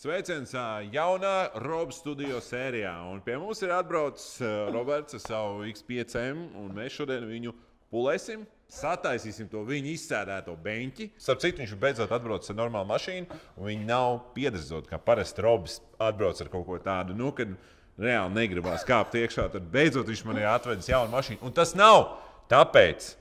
Sveiciens jaunā Roba studio sērijā. Un pie mums ir atbraucis Roberts ar savu X5M, un mēs šodien viņu pulēsim. Sataisīsim to viņa izsēdēto beņķi. Starp citu, viņš beidzot atbraucis ar normālu mašīnu, un viņi nav piedezot, kā parasti Robs atbrauc ar kaut ko tādu, nu, kad reāli negribās kāpt iekšā, tad beidzot viņš man ir atvedis jaunu mašīnu. Un tas nav tāpēc,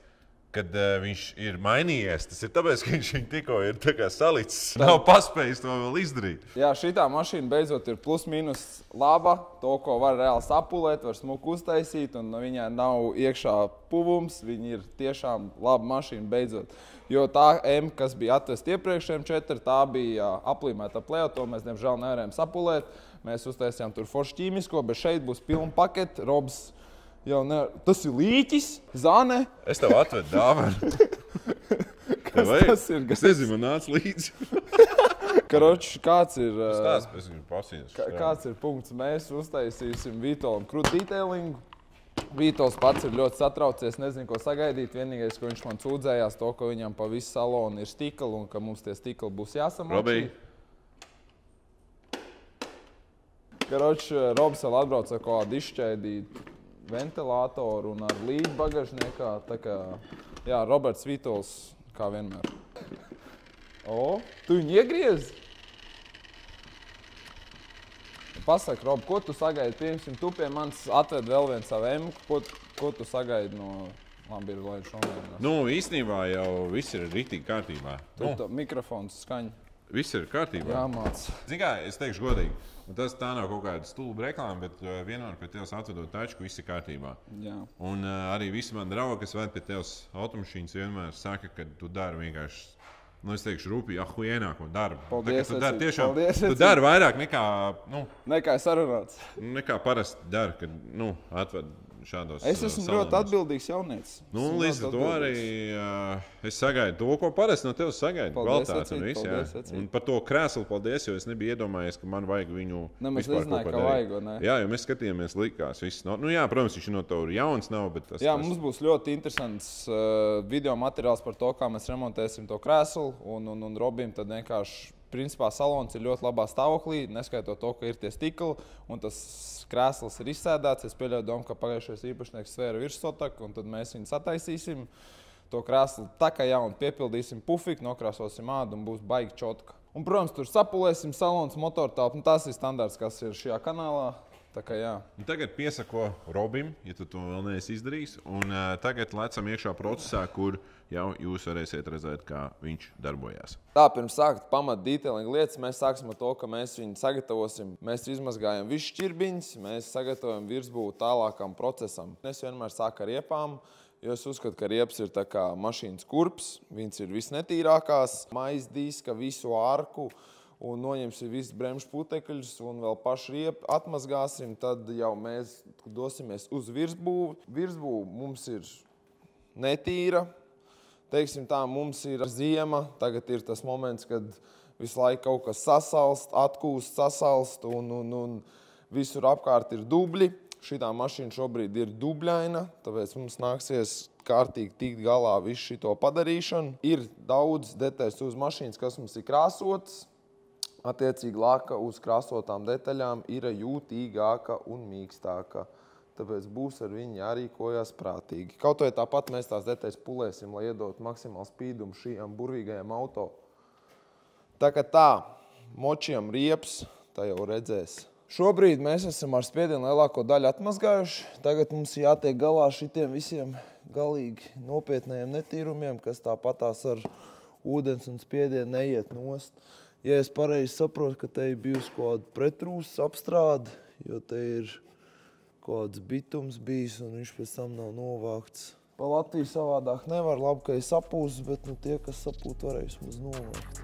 kad viņš ir mainījies. Tas ir tāpēc, ka viņš viņu tikko ir salicis. Nav paspējis to vēl izdarīt. Jā, šitā mašīna beidzot ir plus mīnus laba. To, ko var reāli sapulēt, var smuku uztaisīt, un viņai nav iekšā puvums. Viņa ir tiešām laba mašīna beidzot. Jo tā M, kas bija atvesta iepriekšējiem 4, tā bija aplīmēta plēja. To mēs, diemžēl, nevarējām sapulēt. Mēs uztaisījām tur foršu ķīmisko, bet šeit būs pilna pakete. Robs jau ne... Tas ir līķis, zane. Es tev atvedu dāvanu. Kas tas ir? Es nezinu, man nāca līdzi. Karoči, kāds ir... Es gribu pasīties. Kāds ir punkts? Mēs uztaisīsim Vītolam krūtu detailingu. Vītols pats ir ļoti satraucies, nezinu, ko sagaidīt. Vienīgais, ko viņš man sūdzējās, to, ka viņam pa visu salonu ir stikli un ka mums tie stikli būs jāsamočī. Robī. Karoči, Robs vēl atbrauc ar kādu izšķēdīt ventilātoru un ar līdzi bagažniekā. Tā kā, jā, Roberts Vītols, kā vienmēr. O, tu viņu iegriezi? Pasaki, Rob, ko tu sagaidi? Piemēram, tu pie manis atved vēl vienu savu M. Ko tu sagaidi no... Labi, ir lai šomēr. Nu, īstenībā jau viss ir ritīgi kārtībā. Tur mikrofons skaņa. Viss ir kārtībā. Jāmāc. Zini kā, es teikšu godīgi. Tā nav kaut kāda stulba reklāma, bet vienmēr pie tevis atvedot taču, ka viss ir kārtībā. Jā. Un arī visi mani draugi, kas ved pie tevis automašīnas, vienmēr saka, ka tu dari vienkārši, nu es teikšu, rūpīgi, ahuienāko darbu. Paldies, tu dari tiešām, paldies, tu dari vairāk nekā, nu... Nekā sarunāts. Nekā parasti dari, kad, nu, atved šādos Es esmu ļoti atbildīgs jaunietis. Nu, līdz ar to arī es sagaidu to, ko parasti no tevis sagaidu. Kvalitāti un visu, jā. Un par to krēslu paldies, jo es nebiju iedomājies, ka man vajag viņu Nemaz vispār nezināju, kaut ko ka darīt. vajag, vai ne? Jā, jo mēs skatījāmies likās viss. Nu jā, protams, viņš no tev jauns nav, bet tas... Jā, mums būs ļoti interesants video materiāls par to, kā mēs remontēsim to krēslu un Robim tad vienkārši principā salons ir ļoti labā stāvoklī, neskaitot to, ka ir tie stikli un tas krēsls ir izsēdēts. Es pieļauju domu, ka pagājušais īpašnieks svēra virssotaku un tad mēs viņu sataisīsim. To krēslu tā kā jaunu piepildīsim pufiku, nokrāsosim ādu un būs baigi čotka. Un, protams, tur sapulēsim salons, motortelpu. Tas ir standarts, kas ir šajā kanālā. Tā kā jā. Un tagad piesako Robim, ja tu to vēl neesi izdarījis. Un tagad lecam iekšā procesā, kur jau jūs varēsiet redzēt, kā viņš darbojās. Tā, pirms sākt pamat detailinga lietas, mēs sāksim ar to, ka mēs viņu sagatavosim. Mēs izmazgājam visu šķirbiņus, mēs sagatavojam virsbūvu tālākam procesam. Es vienmēr sāku ar riepām, jo es uzskatu, ka riepas ir tā kā mašīnas kurps. Viņas ir visnetīrākās, maisa diska, visu arku. Un noņemsim visus bremžu putekļus un vēl pašu riepu atmazgāsim, tad jau mēs dosimies uz virsbūvi. Virsbūve mums ir netīra. Teiksim tā, mums ir ziema. Tagad ir tas moments, kad visu laiku kaut kas sasalst, atkūst, sasalst un visur apkārt ir dubļi. Šitā mašīna šobrīd ir dubļaina, tāpēc mums nāksies kārtīgi tikt galā visu šito padarīšanu. Ir daudz detaļas uz mašīnas, kas mums ir krāsotas. Attiecīgi laka uz krāsotām detaļām ir jūtīgāka un mīkstāka. Tāpēc būs ar viņu jārīkojas prātīgi. Kaut vai tāpat mēs tās detaļas pulēsim, lai iedot maksimālu spīdumu šījām burvīgajām auto. Tā kā tā, močiem rieps, tā jau redzēs. Šobrīd mēs esam ar spiedienu lielāko daļu atmazgājuši. Tagad mums jātiek galā šitiem visiem galīgi nopietnējiem netīrumiem, kas tāpatās ar ūdens un spiedienu neiet nost. Ja es pareizi saprotu, ka te ir bijusi kaut kāda pretrūsas apstrāde, jo te ir kaut kāds bitums bijis un viņš pēc tam nav novākts. Pa Latviju savādāk nevar, labi, ka ir sapūs, bet tie, kas sapūt, varēja vismaz novākt.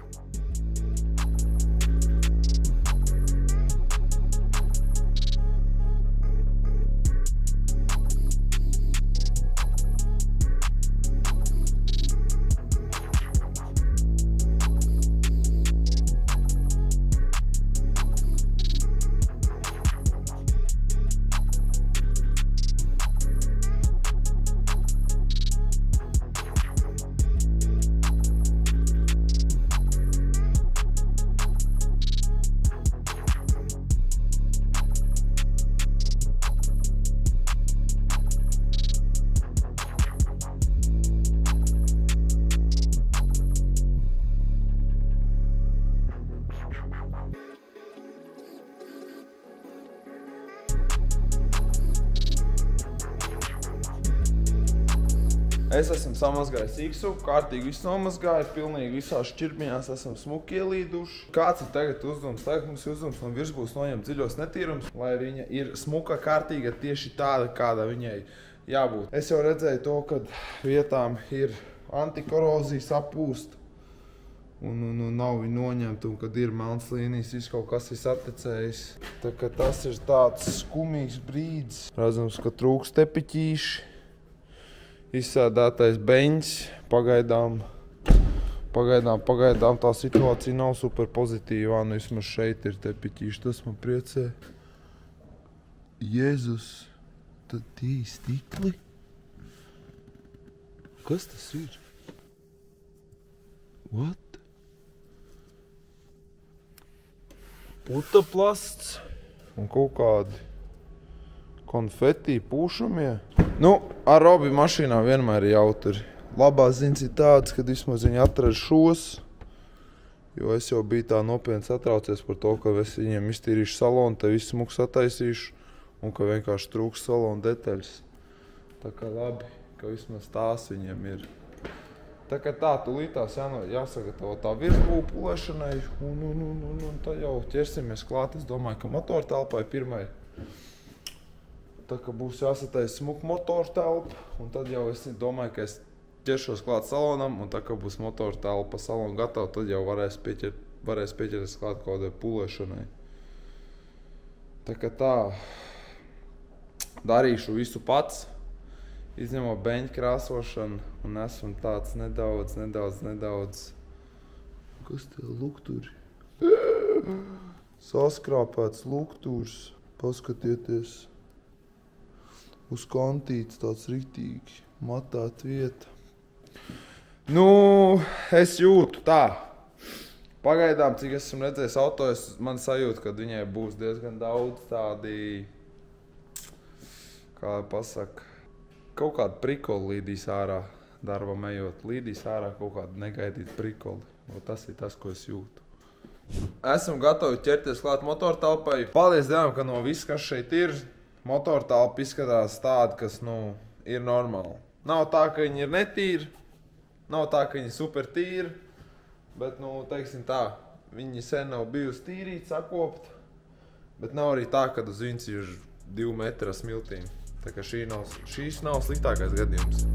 Es esmu samazgājis iksu, kārtīgi visu nomazgāju, pilnīgi visās šķirbiņās esam smuki ielīduši. Kāds ir tagad uzdevums? Tagad mums ir uzdevums no virsbūs noņemt dziļos netīrumus, lai viņa ir smuka, kārtīga, tieši tāda, kāda viņai jābūt. Es jau redzēju to, kad vietām ir antikorozija sapūst un nav viņa noņemta, un kad ir melns līnijas, viss kaut kas ir saticējis. Tā kā tas ir tāds skumīgs brīdis. Redzams, ka trūks tepiķīši. Izsēdētais beņķis, pagaidām tā situācija nav super pozitīvā, nu vismaz šeit ir tepiķīši, tas man priecē. Jēzus, tad tie ir stikli? Kas tas ir? What? Putaplasts un kaut kādi konfeti pūšamie. Nu, ar Robi mašīnā vienmēr ir jautri. Labās ziņas ir tādas, kad vismaz viņi atrada šos, jo es jau biju tā nopietni satraucies par to, ka es viņiem iztīrīšu salonu, te visu smuku sataisīšu un ka vienkārši trūks salonu detaļas. Tā kā labi, ka vismaz tās viņiem ir. Tā kā tā, tūlītās jāsagatavo tā virsbūve pulēšanai un tad jau ķersimies klāt. Es domāju, ka motortelpai pirmai. Tā kā būs jāsataisa smuka motoru telpa, un tad jau es domāju, ka es ķeršos klāt salonam, un tā kā būs motoru telpa salonu gatava, tad jau varēs pieķerties klāt kaut kādai pulēšanai. Tā kā tā, darīšu visu pats, izņemot beņķu krāsošanu, un esmu tāds nedaudz. Kas tie lukturi? Saskrāpēts lukturs, paskatieties. Uz kontītes tāds riktīgi matāt vieta. Nu, es jūtu tā. Pagaidām, cik esmu redzējis auto, man sajūta, ka viņai būs diezgan daudz tādi, kā pasaka, kaut kādu prikoli līdīs ārā darbam ejot. Līdīs ārā kaut kādu negaidītu prikoli. Tas ir tas, ko es jūtu. Esmu gatavi ķerties klāt motortelpai. Paldies Dievam, ka no viss, kas šeit ir, motortelpa izskatās tāda, kas, ir normāla. Nav tā, ka viņi ir netīri, nav tā, ka viņi ir super tīri, bet, teiksim tā, viņi sen nav bijusi tīrīti, sakopti, bet nav arī tā, ka uz viņas ir 2 metri ar smiltīm. Tā kā šīs nav sliktākais gadījums.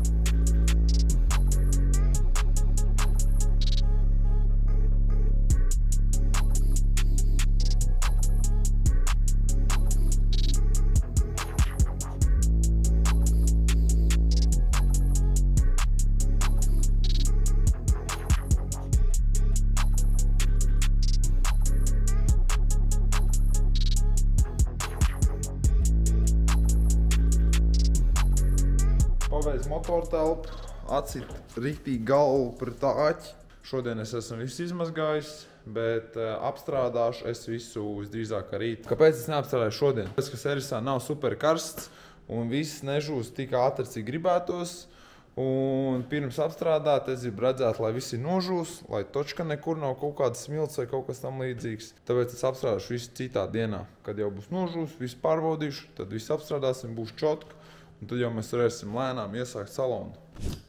Pabeidz motortelpu, atsit riktīgi galvu pret āķi. Šodien es esmu visu izmazgājis, bet apstrādāšu es visu visdrīzāk rīt. Kāpēc es neapstrādāju šodien? Tāpēc, ka servisā nav super karsts un viss nežūs tik ātri, cik gribētos. Un pirms apstrādāt, es gribu redzēt, lai viss ir nožūs, lai točka nekur nav kaut kādas smilts vai kaut kas tam līdzīgs. Tāpēc es apstrādāšu visu citā dienā. Kad jau būs nožūs, visu pārbaudīšu, tad visu apstrādāsim, būs čotka. Un tad jau mēs varēsim lēnām iesākt salonu.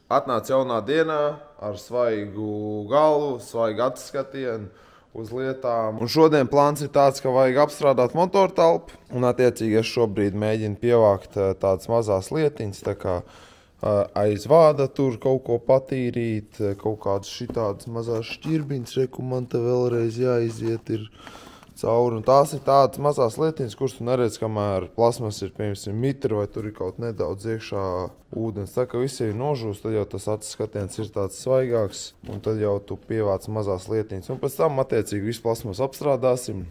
Atnāca jaunā dienā ar svaigu galvu, svaigu atskatienu uz lietām. Un šodien plāns ir tāds, ka vajag apstrādāt motortelpu. Un attiecīgi es šobrīd mēģinu pievākt tādas mazās lietiņas, tā kā aiz vāda tur kaut ko patīrīt, kaut kādas šitādas mazās šķirbiņas, reku man te vēlreiz jāiziet ir cauri. Un tās ir tādas mazās lietiņas, kuras tu neredz, kamēr plasmas ir, piemēram, mitri vai tur ir kaut nedaudz iekšā ūdens. Tā kā visi ir nožūs, tad jau tas acis skatiens ir tāds svaigāks, un tad jau tu pievāc mazās lietiņas. Un pēc tam, attiecīgi, visu plasmas apstrādāsim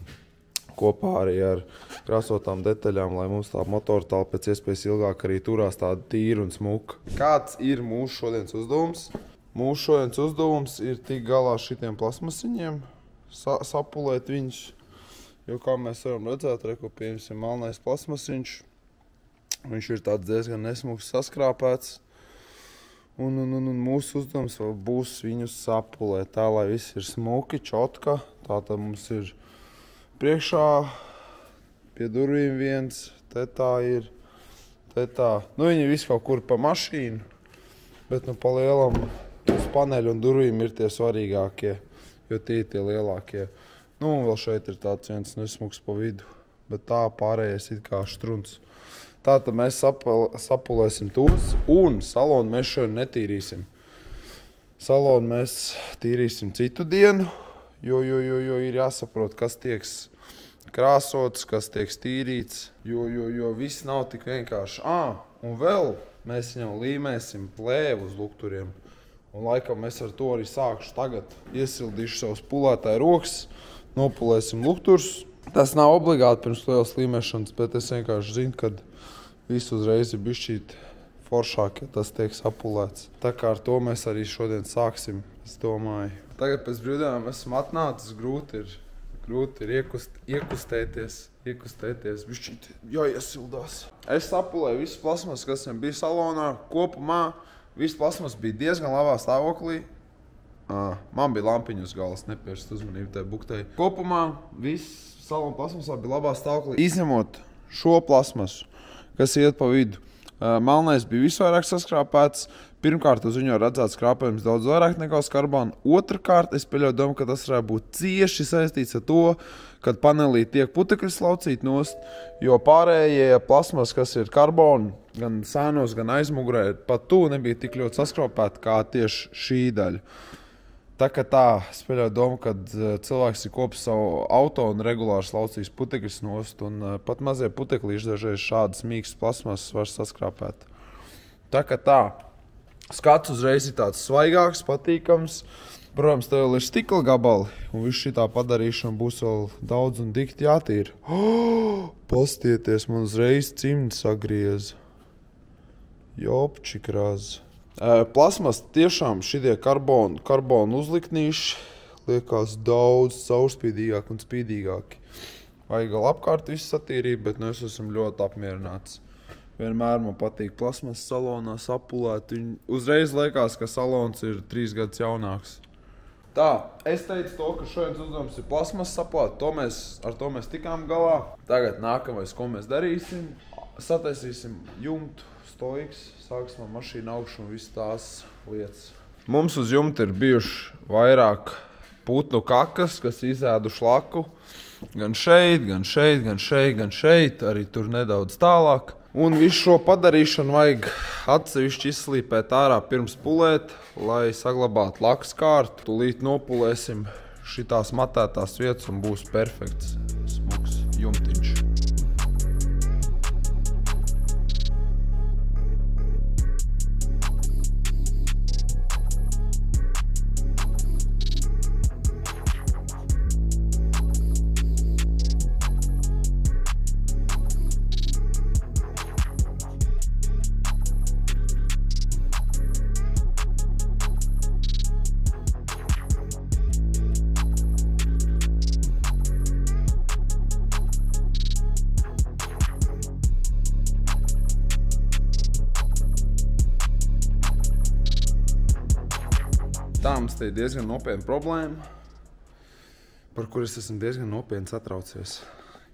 kopā arī ar krāsotām detaļām, lai mums tā motortelpa pēc iespējas ilgāk arī turās tāda tīra un smuka. Kāds ir mūsu šodienas uzdevums? Mūsu šodienas uzdevums ir tikt galā šitiem plasmasiņiem, sapulēt viņus. Jo, kā mēs varam redzēt, reku, piemēram, melnais plasmasiņš. Viņš ir tāds diezgan nesmuks saskrāpēts. Un mūsu uzdevums būs viņus sapulēt tā, lai viss ir smuki, čotka. Tātad mums ir priekšā pie durvīm viens, te tā ir, te tā. Nu, viņi visi kaut kur pa mašīnu, bet nu pa lielam uz paneļu un durvīm ir tie svarīgākie, jo tie ir tie lielākie. Nu, un vēl šeit ir tāds viens nesmuks pa vidu, bet tā pārējais ir kā štruns. Tātad mēs sapulēsim tos un salonu mēs šodien netīrīsim. Salonu mēs tīrīsim citu dienu, jo ir jāsaprot, kas tiek krāsots, kas tiek tīrīts, jo viss nav tik vienkārši. Un vēl mēs viņam līmēsim plēvu uz lukturiem. Un laikam es ar to arī sākšu tagad. Iesildīšu savus pulētāju rokas, nopulēsim lukturs. Tas nav obligāti pirms lielas līmēšanas, bet es vienkārši zinu, kad viss uzreiz ir bišķīt foršāk, ja tas tiek sapulēts. Tā kā ar to mēs arī šodien sāksim, es domāju. Tagad pēc brīvdienām esmu atnācis, grūti ir iekustēties, bišķīt jāiesildās. Es sapulēju visu plasmas, kas viņam bija salonā. Kopumā viss plasmas bija diezgan labā stāvoklī. Man bija lampiņu uz galas, nepērst uzmanību tai buktei. Kopumā viss salona plasmasā bija labā stāvoklī. Izņemot šo plasmasu, kas iet pa vidu. Melnais bija visvairāk saskrāpēts. Pirmkārt, uz viņu redzēts skrāpējums daudz vairāk nekā uz karbonu. Otrkārt, es pieļauju domu, ka tas varētu būt cieši saistīts ar to, kad panelī tiek putekļi slaucīt nost, jo pārējie plasmas, kas ir karbonu, gan sēnos, gan aizmugurē, pat tu nebija tik ļoti saskrāpēti kā tieši šī daļa. Tā kā tā, es pieļauju domu, kad cilvēks ir kopis savu auto un regulāri slaucīs putekļus nost, un pat mazie puteklīši dažreiz šādas mīkstas plasmasas var saskrāpēt. Tā kā tā, skats uzreiz ir tāds svaigāks, patīkams. Protams, tev vēl ir stikla gabali, un viss šitā padarīšana būs vēl daudz un dikti jātīra. Pastieties, man uzreiz cimds sagriez. Jopčikrāz. Plasmas tiešām šitie karbonu uzliknīši liekas daudz caurspīdīgāk un spīdīgāki. Vajag vēl apkārt visu satīrīt, bet nu es esmu ļoti apmierināts. Vienmēr man patīk plasmas salonā sapulēt. Uzreiz liekas, ka salons ir 3 gadus jaunāks. Tā, es teicu to, ka šodienas uzdevums ir plasmas sapulēt. Ar to mēs tikām galā. Tagad nākamais, ko mēs darīsim, sataisīsim jumtu. Stoiks, sāksim ar mašīnu augšu un visu tās lietas. Mums uz jumta ir bijuši vairāk putnu kakas, kas izēduši laku. Gan šeit, arī tur nedaudz tālāk. Un visu šo padarīšanu vajag atsevišķi izslīpēt ārā pirms pulēt, lai saglabātu lakas kārtu. Tūlīt nopulēsim šitās matētās vietas un būs perfekts smuks jumtiņš. Tā mums te ir diezgan nopietna problēma, par kur es esmu diezgan nopietni satraucies.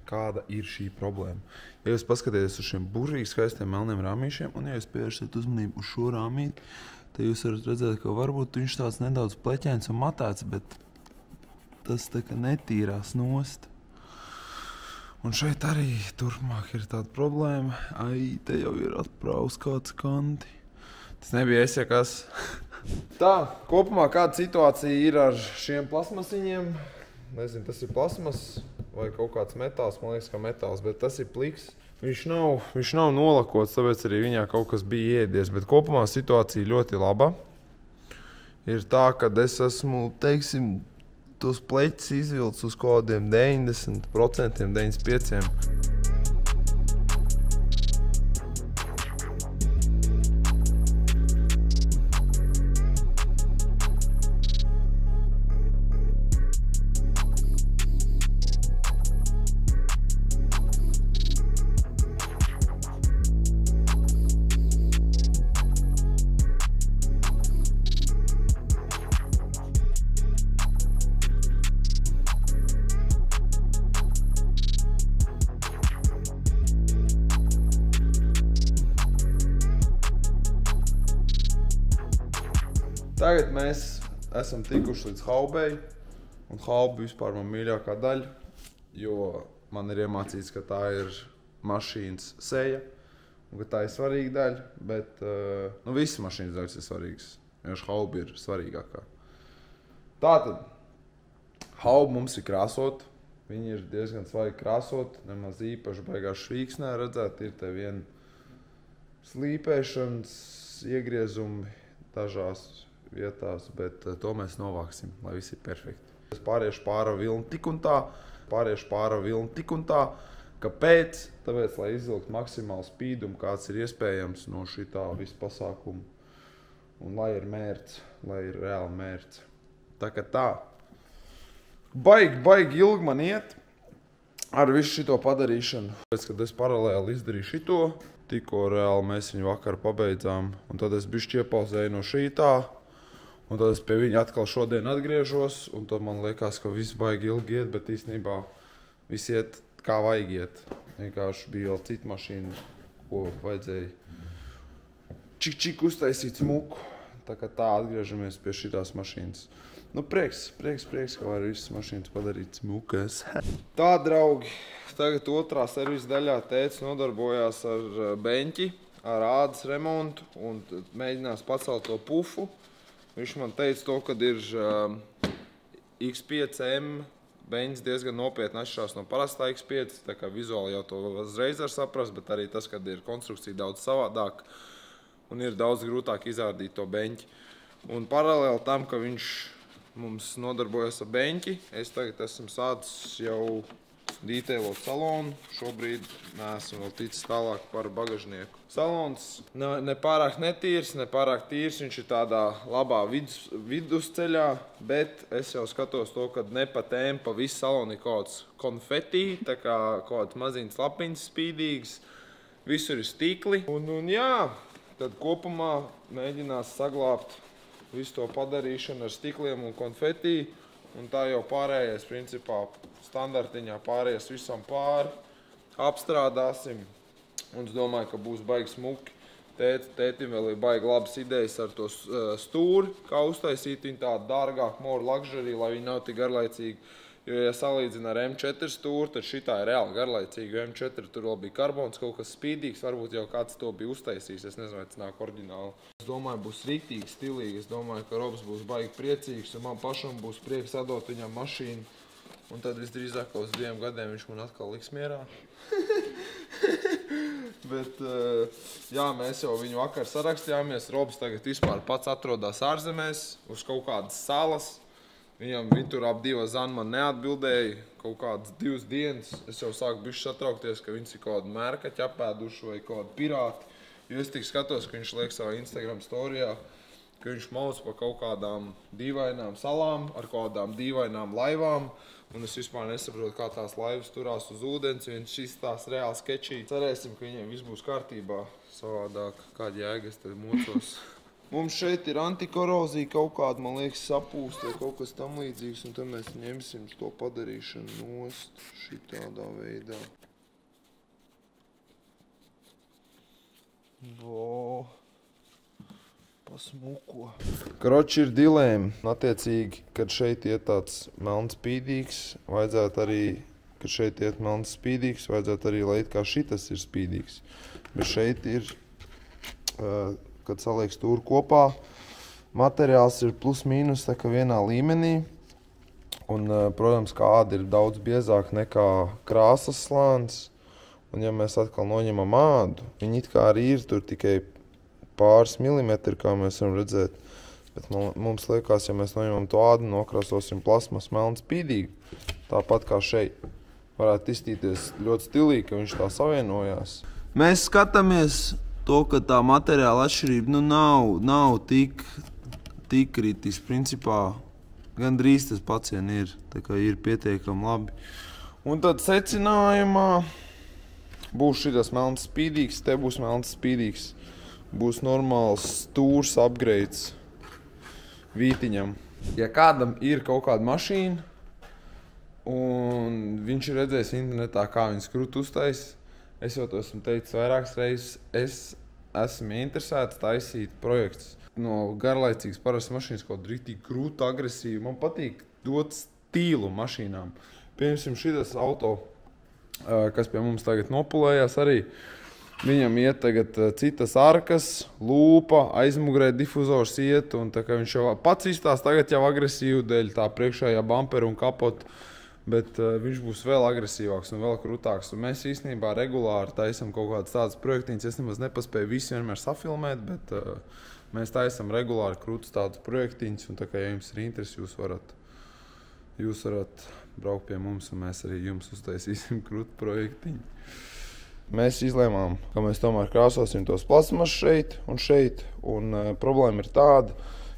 Kāda ir šī problēma? Ja jūs paskatieties uz šiem burvīgi skaistiem melniem rāmīšiem, un ja jūs pievēršat uzmanību uz šo rāmīti, tad jūs varat redzēt, ka varbūt viņš tāds nedaudz pleķēns un matēts, bet tas tā kā netīrās nost. Un šeit arī turpmāk ir tāda problēma. Te jau ir atprāvs kāds kanti. Tas nebija es, ja kas. Tā, kopumā kāda situācija ir ar šiem plasmasiņiem. Nezinu, tas ir plasmas vai kaut kāds metāls, man liekas, ka metāls, bet tas ir pliks. Viņš nav nolakots, tāpēc arī viņā kaut kas bija iedies, bet kopumā situācija ļoti laba. Ir tā, ka es esmu, teiksim, tos pleķus izvilcis uz kādiem 90%, 95%. Tagad mēs esam tikuši līdz haubei, un hauba vispār man mīļākā daļa, jo man ir iemācīts, ka tā ir mašīnas seja, un ka tā ir svarīga daļa, bet visas mašīnas daļas ir svarīgas, vienkārši hauba ir svarīgākā. Tātad, hauba mums ir krāsot, viņi ir diezgan svaigi krāsot, nemaz īpaši baigās švīksnē redzēt, ir te vien slīpēšanas, iegriezumi dažās vietās, bet to mēs novāksim, lai viss ir perfekti. Es pāriešu pāra vilni tik un tā, kāpēc? Tāpēc, lai izvilkt maksimālu spīdumu, kāds ir iespējams no šitā visu pasākumu. Un lai ir mērķis, lai ir reāli mērķis. Tā kā tā. Baigi ilgi man iet ar visu šito padarīšanu. Pēc, kad es paralēli izdarīju šito, tikko reāli mēs viņu vakar pabeidzām, un tad es bišķi iepauzēju no šitā, un tad es pie viņa atkal šodien atgriežos, un tad man liekas, ka viss baigi ilgi iet, bet īstenībā viss iet kā vajag iet. Vienkārši bija vēl cita mašīna, ko vajadzēja čik uztaisīt smuku. Tā kā tā atgriežamies pie šitās mašīnas. Nu, prieks, ka var visas mašīnas padarīt smukas. Tā, draugi, tagad otrā servisa daļā tētis nodarbojās ar beņķi, ar ādas remontu un mēģinās pacelt to pufu. Viņš man teica to, kad ir X5M beņķis diezgan nopietni atšķirās no parastā X5, tā kā vizuāli jau to uzreiz var saprast, bet arī tas, kad ir konstrukcija daudz savādāk un ir daudz grūtāk izārdīt to beņķi. Un paralēli tam, ka viņš mums nodarbojas ar beņķi, es tagad esmu sācis jau dīteilot salonu. Šobrīd neesmu vēl ticis tālāk par bagažnieku. Salons ne pārāk netīrs, ne pārāk tīrs, viņš ir tādā labā vidusceļā, bet es jau skatos to, ka ne pa tēm, pa visu salonu ir kaut kāds konfetī, tā kā kaut kāds maziņas lapiņas spīdīgs, visur ir stikli. Un jā, tad kopumā mēģinās saglābt visu to padarīšanu ar stikliem un konfetī, un tā jau pārējais, principā, standartiņā pārējais visam pāri, apstrādāsim, un es domāju, ka būs baigi smuki. Tētim vēl ir baigi labas idejas ar to stūri, kā uztaisīt viņu tādu dārgāku, more luxury, lai viņi nav tik garlaicīgi. Jo, ja salīdzina ar M4 stūri, tad šitā ir reāli garlaicīgi, jo M4 tur vēl bija karbons, kaut kas spīdīgs, varbūt jau kāds to bija uztaisījis, es nezinu, vai tas nāk oriģināli. Es domāju, būs riktīgi stilīgi, es domāju, ka Robs būs baigi priecīgs, un man pašam būs prieks atdot viņam mašīnu, un tad visdrīzāk uz 2 gadiem viņš man atkal liks mierā. Bet, jā, mēs jau viņu vakar sarakstījāmies, Robs tagad vispār pats atrodās ārzemēs, uz kaut kādas salas. Viņi tur ap 2 zani man neatbildēja, kaut kādas 2 dienas. Es jau sāku bišķi satraukties, ka viņas ir kaut kādu mērkaķi apēduši vai kaut kādu pirāti. Jo es tik skatos, ka viņš liek savā Instagram storijā, ka viņš maus pa kaut kādām dīvainām salām, ar kaut kādām dīvainām laivām. Un es vispār nesaprotu, kā tās laivas turās uz ūdens, viņš šis tās reāli skečī. Cerēsim, ka viņiem viss būs kārtībā, savādāk kāda jēga es te mocos. Mums šeit ir antikorozija kaut kāda, man liekas, sapūst vai kaut kas tam līdzīgs, un tad mēs ņemsim to padarīšanu nost šitādā veidā. Vo, pasmuko. Kroči ir dilēma. Attiecīgi, kad šeit iet tāds melns spīdīgs, vajadzētu arī, kad šeit iet melns spīdīgs, vajadzētu arī, lai it kā šitas ir spīdīgs. Bet šeit ir... kad saliek stūri kopā, materiāls ir plus mīnus tā kā vienā līmenī. Un, protams, kā āda ir daudz biezāk nekā krāsas slānis. Un, ja mēs atkal noņemam ādu, viņi it kā arī ir tur tikai pāris milimetri, kā mēs varam redzēt. Bet mums liekas, ja mēs noņemam to ādu, nokrāsosim plasmas melnu spīdīgi. Tāpat kā šeit. Varētu izstīties ļoti stilīgi, ka viņš tā savienojās. Mēs skatāmies to, ka tā materiāla atšķirība nav tik kritiski. Principā gandrīz tas pats vien ir. Tā kā ir pietiekami labi. Un tad secinājumā būs šitas melns spīdīgs, te būs melns spīdīgs. Būs normāls stūrs upgrades vītiņam. Ja kādam ir kaut kāda mašīna un viņš ir redzējis internetā, kā viņas krūtu uztais, es jau to esmu teicis vairākas reizes, es esmu interesēts taisīt projektus. no garlaicīgas parastas mašīnas kaut rītīgi krūta, agresīva. Man patīk dot stīlu mašīnām. Piemēram, šitas auto, kas pie mums tagad nopulējās arī, viņam iet tagad citas arkas, lūpa, aizmugurē difuzors iet, un tā kā viņš jau pats izstās tagad jau agresīvu dēļ tā priekšējā bumpera un kapota, bet viņš būs vēl agresīvāks un vēl krūtāks. Un mēs īstenībā regulāri taisam kaut kādas tādas projektiņas. Es nemaz nepaspēju visu vienmēr safilmēt, bet mēs taisam regulāri krūtas tādas projektiņas, un tā kā ja jums ir interesi, jūs varat braukt pie mums, un mēs arī jums uztaisīsim krūtu projektiņu. Mēs izlēmām, ka mēs tomēr krāsosim tos plasmas šeit, un problēma ir tāda,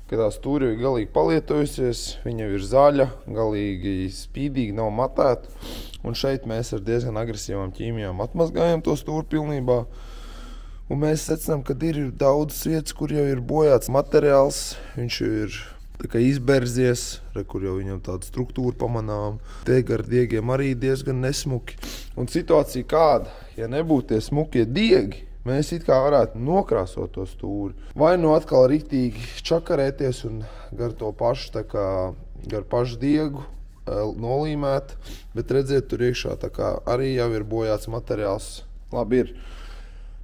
ka tā stūri ir galīgi palietojusies, viņa ir zaļa, galīgi spīdīgi, nav matēta, un šeit mēs ar diezgan agresīvām ķīmijām atmazgājam to stūri pilnībā, un mēs secinām, ka ir daudz vietas, kur jau ir bojāts materiāls, viņš ir tā kā izberzies, kur jau viņam tāda struktūra pamanām. Diegi ar diegiem arī diezgan nesmuki. Un situācija kāda, ja nebūtu tie smukie diegi, mēs it kā varētu nokrāsot to stūri. Vai nu atkal riktīgi čakarēties un gar to pašu, tā kā gar pašu diegu nolīmēt, bet redziet, tur iekšā tā kā arī jau ir bojāts materiāls. Labi ir.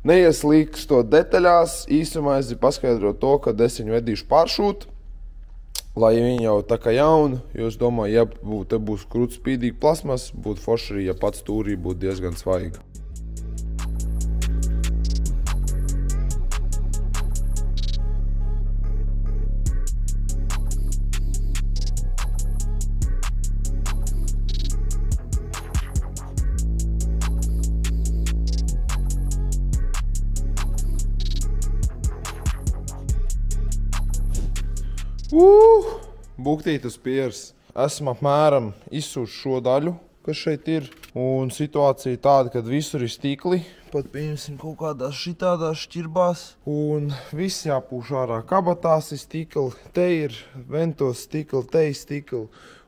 Neieslīgs to detaļās, īsumā es paskaidroju to, ka es viņu vedīšu pāršūt, lai viņi jau tā kā jaunu, jo es domāju, ja te būs krūti spīdīgi plasmas, būtu forši arī, ja pats stūrī būtu diezgan svaiga. Buktīt uz pieres. Esmu apmēram izsūš šo daļu, kas šeit ir. Un situācija tāda, kad visur ir stikli. Pat pieņemsim kaut kādās šitādās šķirbās. Un viss jāpūš ārā. Kabatās ir stikli, te ir ventos stikli, te ir stikli.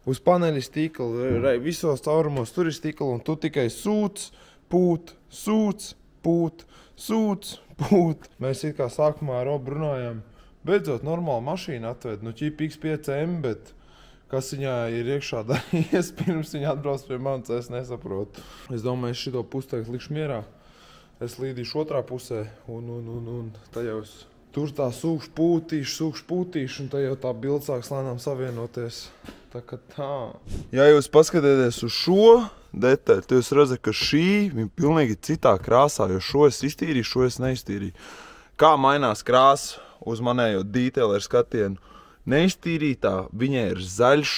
Uz paneļa stikli, visos caurumos tur ir stikli. Un tu tikai sūc, pūt, sūc, pūt, sūc, pūt. Mēs it kā sākumā ar Robu runājām. Beidzot, normāla mašīna atved, nu ķipa X5M, bet kas viņā ir iekšā darījies, pirms viņa atbrauc pie manis, es nesaprotu. Es domāju, es šito pusi tagad likšu mierā. Es līdīšu otrā pusē, un tā jau es tur tā sūkšu pūtīšu, un tā jau tā bilde sāks lēnām savienoties. Tā kā tā. Ja jūs paskatieties uz šo detaļu, tad jūs redzat, ka šī ir pilnīgi citā krāsā, jo šo es iztīrīju, šo es neiztīrīju. Kā mainās krāsa? Uz manējo detaileru skatienu. Neiztīrītā, viņai ir zaļš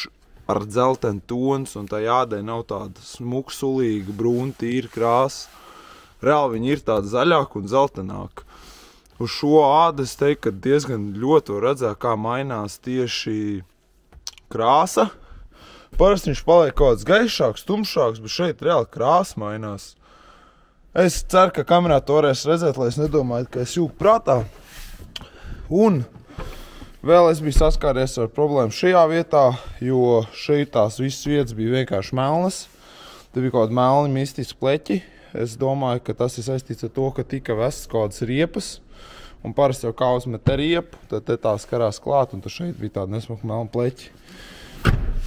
ar dzeltenu tons, un tā jādai nav tāda smuksulīga, brūna, tīra krāsa. Reāli viņa ir tāda zaļāka un dzeltenāka. Uz šo ādu es teiktu, ka diezgan ļoti redzēt, kā mainās tieši krāsa. Parasti viņš paliek kaut kāds gaišāks, tumšāks, bet šeit reāli krāsa mainās. Es ceru, ka kamerā to varēs redzēt, lai es nedomāju, ka es jūku prātā. Un vēl es biju saskāries ar problēmu šajā vietā, jo šeit tās visas vietas bija vienkārši melnas. Te bija kaut kādi melni mistiski pleķi. Es domāju, ka tas ir saistīts ar to, ka tika vestas kaut kādas riepas. Un parasti jau kā uzmet te riepu, tad te tās karās klāt, un tad šeit bija tādi nesmuki melni pleķi.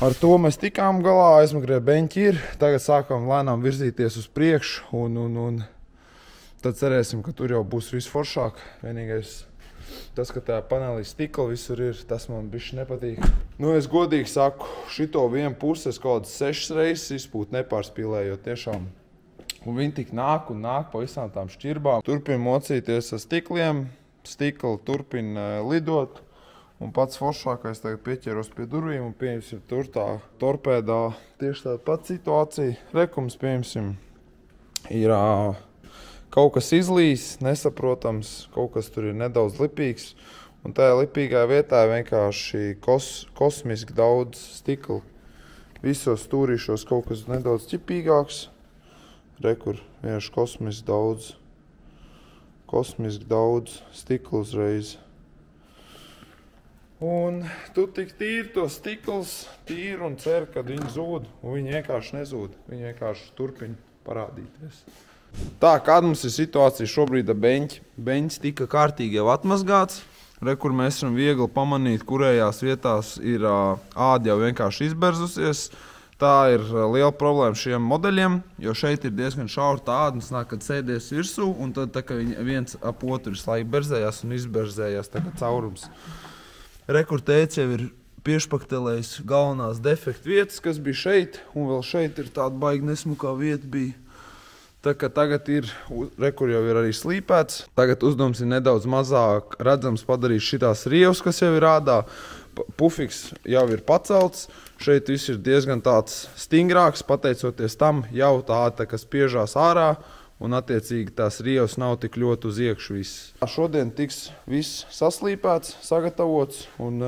Ar to mēs tikām galā, aizmugurē beņķi ir. Tagad sākam lēnām virzīties uz priekšu, un tad cerēsim, ka tur jau būs viss foršāk. Vienīgais tas, ka tajā panelī stikla visur ir, tas man bišķi nepatīk. Nu, es godīgi saku, šito vienu pusi es kaut kādas 6 reizes izpūt nepārspīlējot tiešām. Un viņi tik nāk un nāk pa visām tām šķirbām. Turpina mocīties ar stikliem, stikli turpina lidot. Un pats foršākais tagad pieķeros pie durvīm un pieņemsim tur tā torpēdā. Tieši tāda pat situācija. Rekums pieņemsim ir kaut kas izlīs, nesaprotams, kaut kas tur ir nedaudz lipīgs. Un tajā lipīgā vietā ir vienkārši kosmiski daudz stikla. Visos stūrīšos kaut kas nedaudz ķipīgāks. Rekur vienkārši kosmiski daudz stikla uzreiz. Un tu tik tīri to stikls, tīri un cer, kad viņi zūd. Un viņi vienkārši nezūd. Viņi vienkārši turpina parādīties. Tā, kāda mums ir situācija šobrīd ar beņķi? Beņķis tika kārtīgi jau atmazgāts. Kur mēs varam viegli pamanīt, kurējās vietās ir āda jau vienkārši izberzusies. Tā ir liela problēma šiem modeļiem, jo šeit ir diezgan šaura tā āda, un sanāk, kad sēdies virsū, un tad tā, ka viens ap otru visu laiku berzējās un izberzējās tā kā caurums. Kur teica jau ir piešpaktelējis galvenās defektu vietas, kas bija šeit, un vēl šeit ir tāda baigi nesmukā vieta bija. Tā kā tagad ir, kur jau ir arī slīpēts, tagad uzdevums ir nedaudz mazāk redzams padarīt šitās rievas, kas jau ir ādā. Pufiks jau ir pacelts, šeit viss ir diezgan tāds stingrāks, pateicoties tam jau tā, kas spiežās ārā, un attiecīgi tās rievas nav tik ļoti uz iekšu viss. Šodien tiks viss saslīpēts, sagatavots, un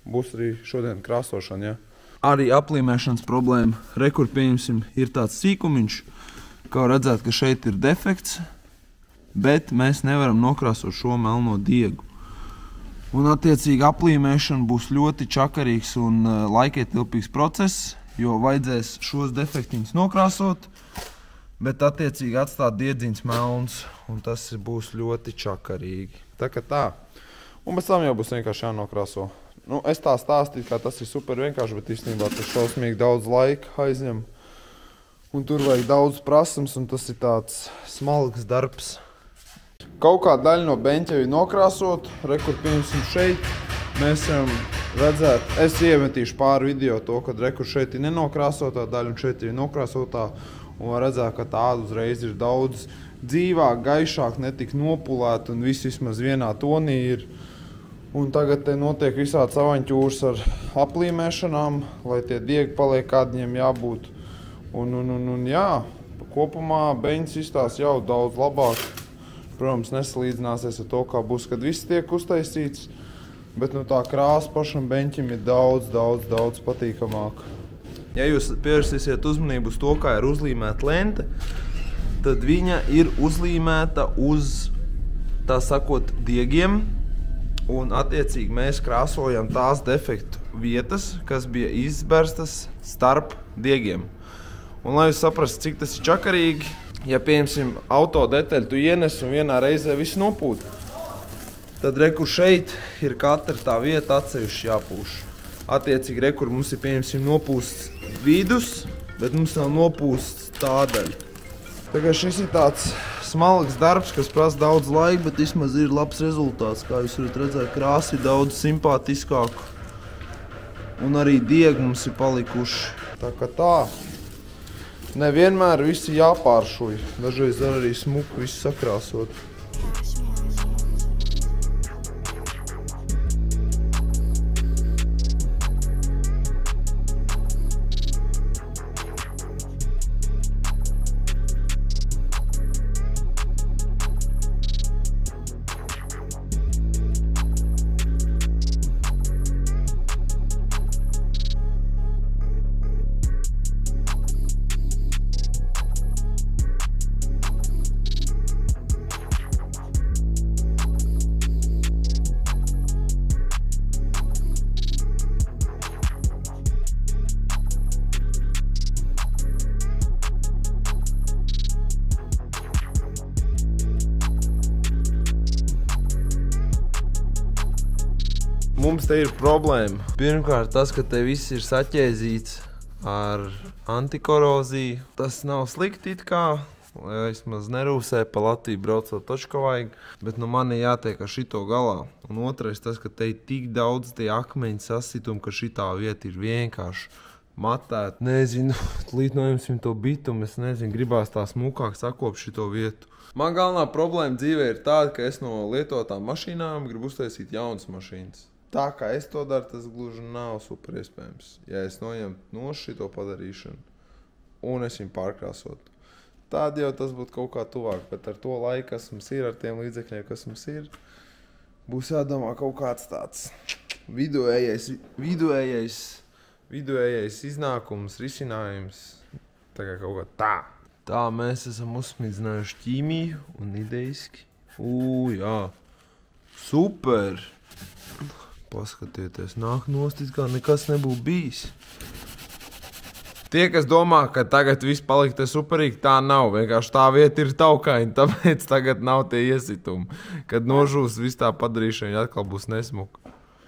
būs arī šodien krāsošana, ja. Arī aplīmēšanas problēma, kur pieņemsim, ir tāds sīkumiņš, kā redzēt, ka šeit ir defekts, bet mēs nevaram nokrāsot šo melno diegu. Un attiecīgi aplīmēšana būs ļoti čakarīgs un laikietilpīgs process, jo vajadzēs šos defektiņus nokrāsot, bet attiecīgi atstāt diedziņus melns, un tas būs ļoti čakarīgi. Tā kā tā. Un pēc tam jau būs vienkārši jānokrāso. Nu, es tā stāstīju, kā tas ir super vienkārši, bet īstenībā tas šausmīgi daudz laika aizņem. Un tur vajag daudz prasams, un tas ir tāds smalks darbs. Kaut kā daļa no beņķa ir nokrāsot, kur pieņemsim šeit, mēs varam redzēt, es iemetīšu pāri video to, kad kur šeit ir nenokrāsotā daļa un šeit ir nokrāsotā, un var redzēt, ka tā āda uzreiz ir daudz dzīvāk, gaišāk, netik nopulēt un viss vismaz vienā tonī ir. Un tagad te notiek visāds avaņķūrs ar aplīmēšanām, lai tie diegi paliek, kādiem jābūt. Un jā, kopumā beņķis izstās jau daudz labāk. Protams, nesalīdzināsies ar to, kā būs, kad viss tiek uztaisīts, bet tā krāsa pašam beņķim ir daudz patīkamāk. Ja jūs pievērsīsiet uzmanību uz to, kā ir uzlīmēta lente, tad viņa ir uzlīmēta uz, tā sakot, diegiem, un attiecīgi mēs krāsojam tās defektu vietas, kas bija izberstas starp diegiem. Un lai jūs saprastu, cik tas ir čakarīgi, ja, pieņemsim, auto detaļu tu ienes un vienā reizē viss nopūt, tad kur šeit ir katra tā vieta atsevišķi jāpūš. Attiecīgi, kur mums ir, pieņemsim, nopūsts vidus, bet mums nav nopūsts tā daļa. Tā kā šis ir tāds smalks darbs, kas prasa daudz laika, bet vismaz ir labs rezultāts. Kā jūs varat redzēt, krāsa ir daudz simpātiskāka. Un arī diegi mums ir palikuši. Tā kā tā. Nevienmēr viss ir jāpāršuj. Dažreiz var arī smuku visu sakrāsot. Mums te ir problēma. Pirmkārt, tas, ka te viss ir saķēzīts ar antikoroziju. Tas nav slikti it kā. Vismaz nerūsē pa Latviju braucot taču vajag. Bet man ir jātiek ar šito galā. Un otrais tas, ka te ir tik daudz tie akmeņu sasitumi, ka šitā vieta ir vienkārši matēta. Nezinu, līdz noņemsim to bitumu, es nezinu, gribās tā smukāk sakop šito vietu. Man galvenā problēma dzīvē ir tāda, ka es no lietotām mašīnām gribu uztaisīt jaunas mašīnas. Tā kā es to daru, tas gluži nav super iespējams. Ja es noņemtu no šito padarīšanu un es viņu pārkrāsotu, tad jau tas būtu kaut kā tuvāk. Bet ar to laiku, kas mums ir, ar tiem līdzekļiem, kas mums ir, būs jādomā kaut kāds tāds vidējais iznākums, risinājums. Tā kā kaut kā tā. Tā mēs esam uzsmidzinājuši ķīmiju un ideiski. Jā. Super! Paskatieties, nāk nost, kā nekas nebūtu bijis. Tie, kas domā, ka tagad viss palikt superīgi, tā nav. Vienkārši tā vieta ir taukaina, tāpēc tagad nav tie iesitumi. Kad nožūs viss tā padarīšana, atkal būs nesmuka.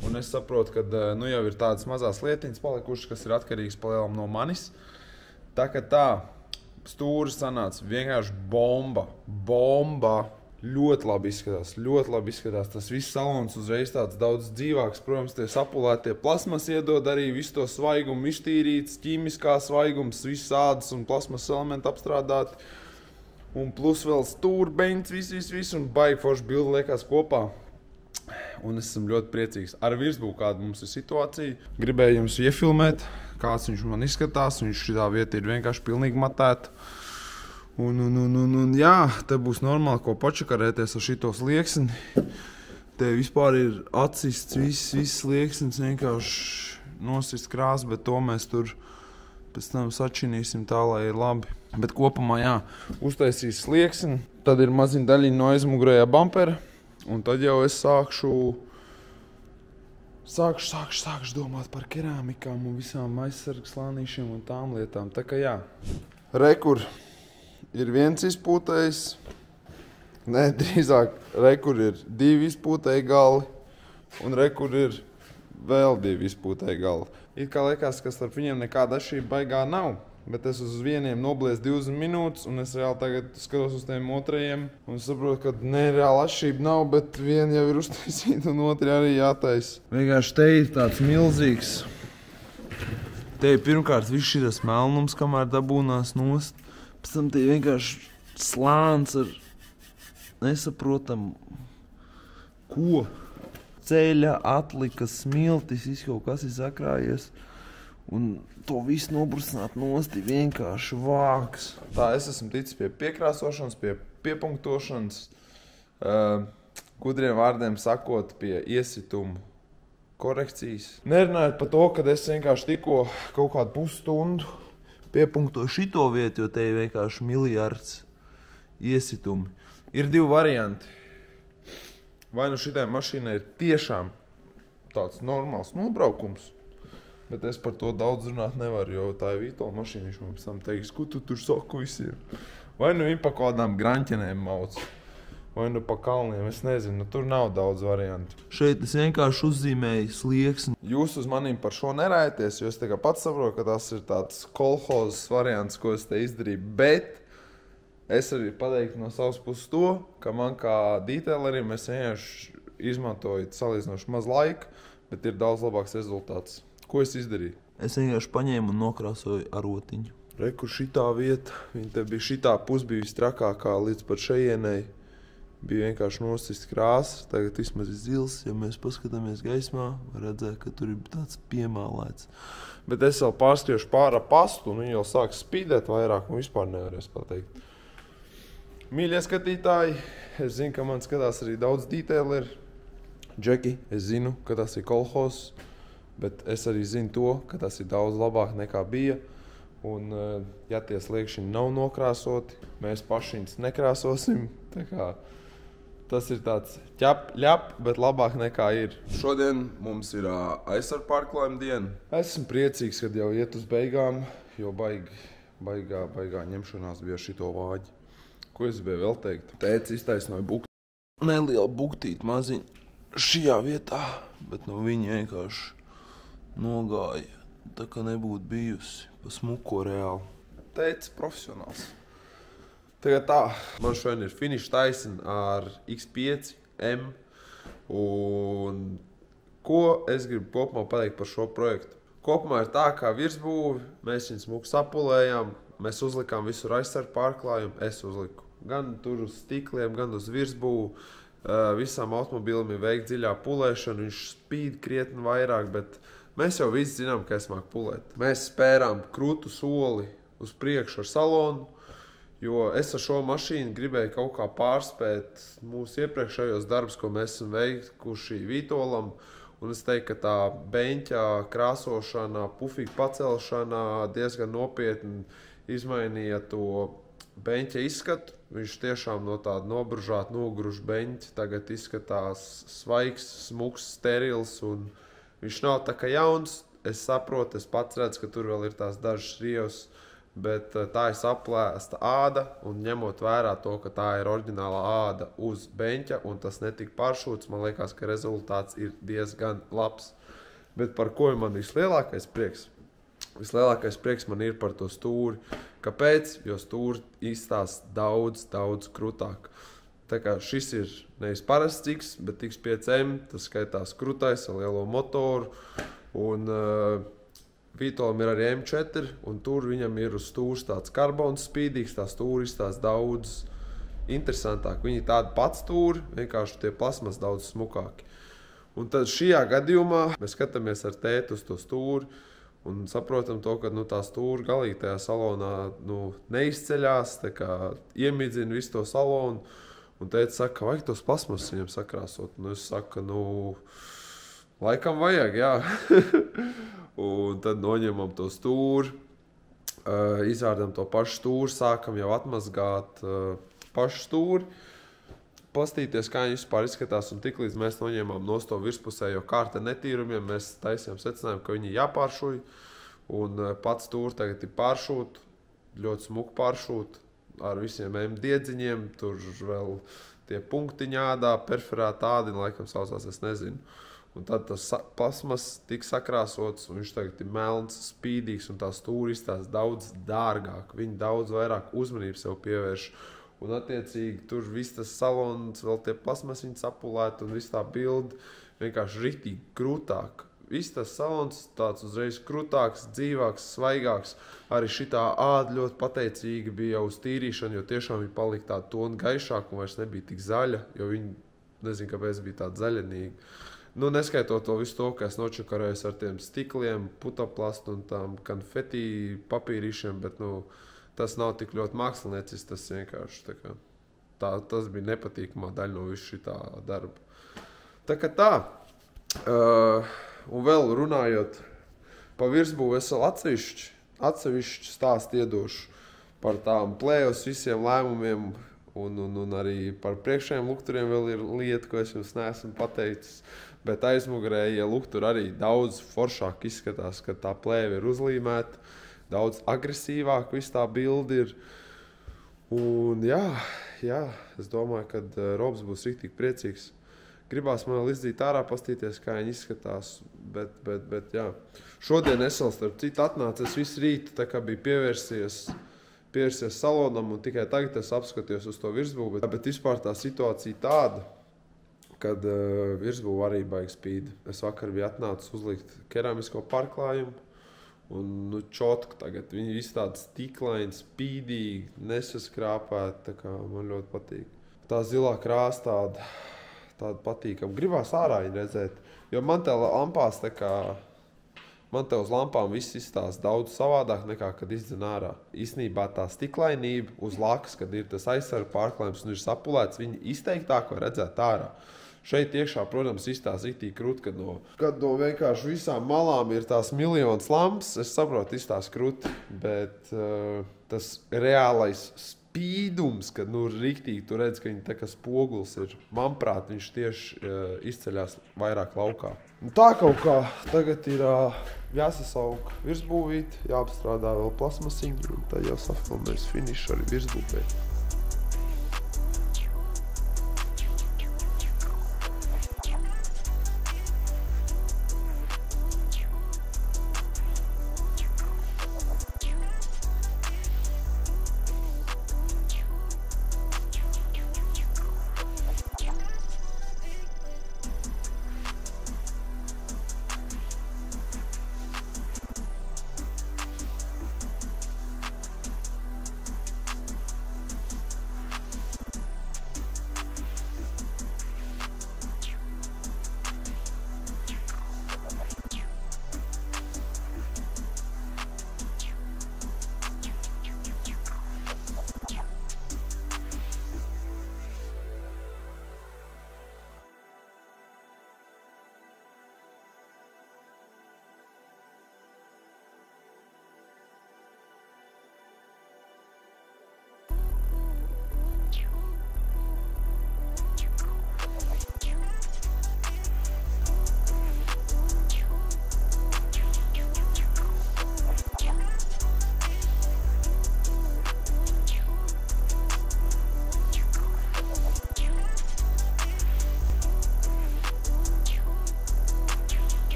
Un es saprotu, ka nu jau ir tādas mazās lietiņas palikušas, kas ir atkarīgas palielam no manis. Tā kā tā stūri sanāca vienkārši bomba. Ļoti labi izskatās. Tas viss salons uzreiz tāds daudz dzīvāks. Protams, tie sapulētie plasmas iedod arī visu to svaigumu iztīrīts, ķīmiskā svaigums, viss ādas un plasmas elementi apstrādāti. Un plus vēl stūrbeņts, viss, un baigi forši bildi liekas kopā. Un es esmu ļoti priecīgs. Ar virsbū kāda mums ir situācija. Gribēju jums iefilmēt, kāds viņš man izskatās. Viņš šitā vieta ir vienkārši pilnīgi matēta. Un jā, te būs normāli, ko pačakarēties ar šito slieksni. Te vispār ir atsists viss slieksnis, vienkārši nosist krās, bet to mēs tur pēc tam sačinīsim tā, lai ir labi. Bet kopumā, jā, uztaisīs slieksni, tad ir maziņa daļiņa no aizmugurējā bampera, un tad jau es sākšu domāt par kerāmikām un visām aizsargas slānīšiem un tām lietām. Tā kā jā, rekur. Ir viens izpūtējs, drīzāk rekur ir 2 izpūtēji gali, un rekur ir vēl 2 izpūtēji gali. It kā liekas, ka starp viņiem nekāda atšķirība baigā nav, bet es uz vieniem noblies 20 minūtes, un es reāli tagad skatos uz tiem otrajiem, un saprotu, ka nereāla atšķirība nav, bet viena jau ir uztaisīta, un otri arī jātais. Vienkārši te ir tāds milzīgs. Te ir pirmkārt viss šis melnums, kamēr dabūnās nost. Pēc tam tie vienkārši slāns ar nesaprotam ko. Ceļa, atlikas, smiltis, viss kaut kas ir sakrājies. Un to visu nobrusināt nosti vienkārši vāks. Tā es esmu ticis pie piekrāsošanas, pie piepunktošanas. Gudriem vārdiem sakot, pie iesitumu korekcijas. Nerunājot par to, kad es vienkārši tikko kaut kādu pusstundu piepunktoju šito vietu, jo te ir vienkārši miljards iesitumi. Ir 2 varianti. Vai nu šitai mašīnai ir tiešām tāds normāls nobraukums, bet es par to daudz runāt nevaru, jo tā ir Vītola mašīna, viņš man pēc tam teiks, ko tu tur saku visiem. Vai nu ir pa kādām graņķenēm mauc, vai nu pa kalniem, es nezinu, tur nav daudz variantu. Šeit es vienkārši uzzīmēju slieksni. Jūs uz manīm par šo nerājieties, jo es tikai pats saprotu, ka tas ir tāds kolhozes variants, ko es te izdarīju, bet es arī pateiktu no savas puses to, ka man kā detailerim es vienkārši izmantoju salīdzinoši maz laika, bet ir daudz labāks rezultāts. Ko es izdarīju? Es vienkārši paņēmu un nokrāsoju ar rotiņu. Rekur šitā vieta, viņa te bija šitā pus bija vistrakākā līdz pat šejienei. Bija vienkārši nosist krāsas, tagad vismaz ir zils, ja mēs paskatāmies gaismā, var redzēt, ka tur ir tāds piemālēts. Bet es vēl pārskriešu pāra pastu, un viņi jau sāks spīdēt vairāk, un vispār nevarēs pateikt. Mīļie skatītāji, es zinu, ka man skatās arī daudz detaileri. Džeki, es zinu, ka tas ir kolhozs, bet es arī zinu to, ka tas ir daudz labāk nekā bija. Un, ja tie sliekšņi nav nokrāsoti, mēs paši viņus nekrāsosim. Tā kā tas ir tāds ķap, bet labāk nekā ir. Šodien mums ir aizsargu pārklājuma diena. Esmu priecīgs, kad jau iet uz beigām, jo baigā ņemšanās bija šito vāģi. Ko es biju vēl teikt? Tētis iztaisnoja bukti. Neliela buktīt maziņa šajā vietā, bet no viņa vienkārši nogāja. Tā kā nebūtu bijusi pa smuko reāli. Tētis profesionāls. Tagad tā, man šodien ir finiša taisina ar X5M. Un ko es gribu kopumā pateikt par šo projektu? Kopumā ir tā, kā virsbūvi, mēs viņu smuku sapulējām, mēs uzlikām visur aizsargu pārklājumu, es uzliku gan tur uz stikliem, gan uz virsbūvu. Visām automobīlim ir veikt dziļā pulēšana, viņš spīd krietni vairāk, bet mēs jau visi zinām, ka es māku pulēt. Mēs spērām krūtu soli uz priekšu ar salonu, jo es ar šo mašīnu gribēju kaut kā pārspēt mūsu iepriekšējos darbus, ko mēs esam veikuši Vītolam. Un es teiktu, ka tā beņķa krāsošana, pufīga pacelšana diezgan nopietni izmainīja to beņķa izskatu. Viņš tiešām no tāda nobružāta, nogruža beņķa tagad izskatās svaigs, smuks, sterils un viņš nav tā kā jauns. es saprotu, es pats redzu, ka tur vēl ir tās dažas rievas, bet tā ir saplēsta āda, un ņemot vērā to, ka tā ir oriģinālā āda uz beņķa, un tas netika pāršūts, man liekas, ka rezultāts ir diezgan labs. Bet par ko ir man vislielākais prieks? Vislielākais prieks man ir par to stūri. Kāpēc? Jo stūri izstās daudz krutāk. Tā kā šis ir nevis parasts X, bet X5M, tas skaitās krutais ar lielo motoru, un Vitolam ir arī M4, un tur viņam ir uz stūrs tāds karbons spīdīgs, tā stūri izstās daudz interesantāk. Viņi tādi pats stūri, vienkārši tie plasmas daudz smukāki. Un tad šajā gadījumā mēs skatāmies ar tēti uz to stūri un saprotam to, ka tā stūra galīgi tajā salonā neizceļās, tā kā iemidzina visu to salonu. Un tēti saka, ka vajag tos plasmas viņam sakrāsot. Es saku, laikam vajag, jā. Un tad noņemam to stūri, izvērdam to pašu stūri, sākam jau atmazgāt pašu stūri, pastīties, kā viņi vispār izskatās, un tiklīdz mēs noņēmām no to virspusējo kārta netīrumiem, mēs taisījām secinājumu, ka viņi jāpāršuj, un pats stūri tagad ir pāršūt, ļoti smuku pāršūt, ar visiem diedziņiem, tur vēl tie punktiņi ādā, perforēta ādiņa, laikam saucās, es nezinu. Un tad tas plasmas tika sakrāsots, un viņš tagad ir melns, spīdīgs, un tā stūri izstās daudz dārgāk. Viņi daudz vairāk uzmanību sev pievērš. Un attiecīgi tur viss tas salons, vēl tie plasmas viņi sapulēti, un viss tā bilde vienkārši ritīgi krūtāk. Viss tas salons tāds uzreiz krūtāks, dzīvāks, svaigāks. Arī šitā āda ļoti pateicīga bija uz tīrīšanu, jo tiešām viņa palika tā toni gaišāk un vairs nebija tik zaļa, jo viņa, nezinu, kāpēc bija tāda zaļenīga. Neskaitot to visu to, ka es nočakarējos ar tiem stikliem, putaplastu un tām konfeti papīrīšiem, bet tas nav tik ļoti māksliniecis, tas vienkārši tas bija nepatīkamā daļa no visu šitā darba. Tā kā tā, un vēl runājot pa virsbūvi, es vēl atsevišķi stāstu iedošu par tām plējos visiem lēmumiem, un arī par priekšējiem lukturiem vēl ir lieta, ko es jums neesmu pateicis. Bet aizmugurējie lukturi arī daudz foršāk izskatās, kad tā plēve ir uzlīmēta, daudz agresīvāk viss tā bilde ir. Un jā, es domāju, ka Robs būs riktīgi priecīgs. Gribās man vēl izdzīt ārā, pastīties, kā viņi izskatās, bet jā. Šodien es vēl starp citu atnācu, es visu rītu tā kā biju pievērsies salonam, un tikai tagad es apskatījos uz to virsbūvi, bet vispār tā situācija tāda, kad virsbūve arī baigi spīd. Es vakar biju atnācis uzlikt keramisko pārklājumu, un čotku tagad. Viņi visi tādi stiklaini, spīdīgi, nesaskrāpēti, tā kā man ļoti patīk. Tā zilā krāsa tāda patīkama. Gribās ārā viņu redzēt, jo man te lampās man te uz lampām viss izstās daudz savādāk nekā, kad izdzen ārā. Īsnībā tā stiklainība uz lakas, kad ir tas aizsarga pārklājums un ir sapulēts, viņi izteiktāk var redzēt ārā. Šeit iekšā, protams, izstās riktīgi krūti, kad no vienkārši visām malām ir tās miljonas lampas, es saprotu, izstās krūti, bet tas reālais spīdums, kad riktīgi tu redz, ka viņi tā kā spoguls ir, manuprāt, viņš tieši izceļās vairāk laukā. Un tā kaut kā tagad ir jāsasauk virsbūvīt, jāapstrādā vēl plasmasiņu, un tad jau safilmēs finišu arī virsbūvēt.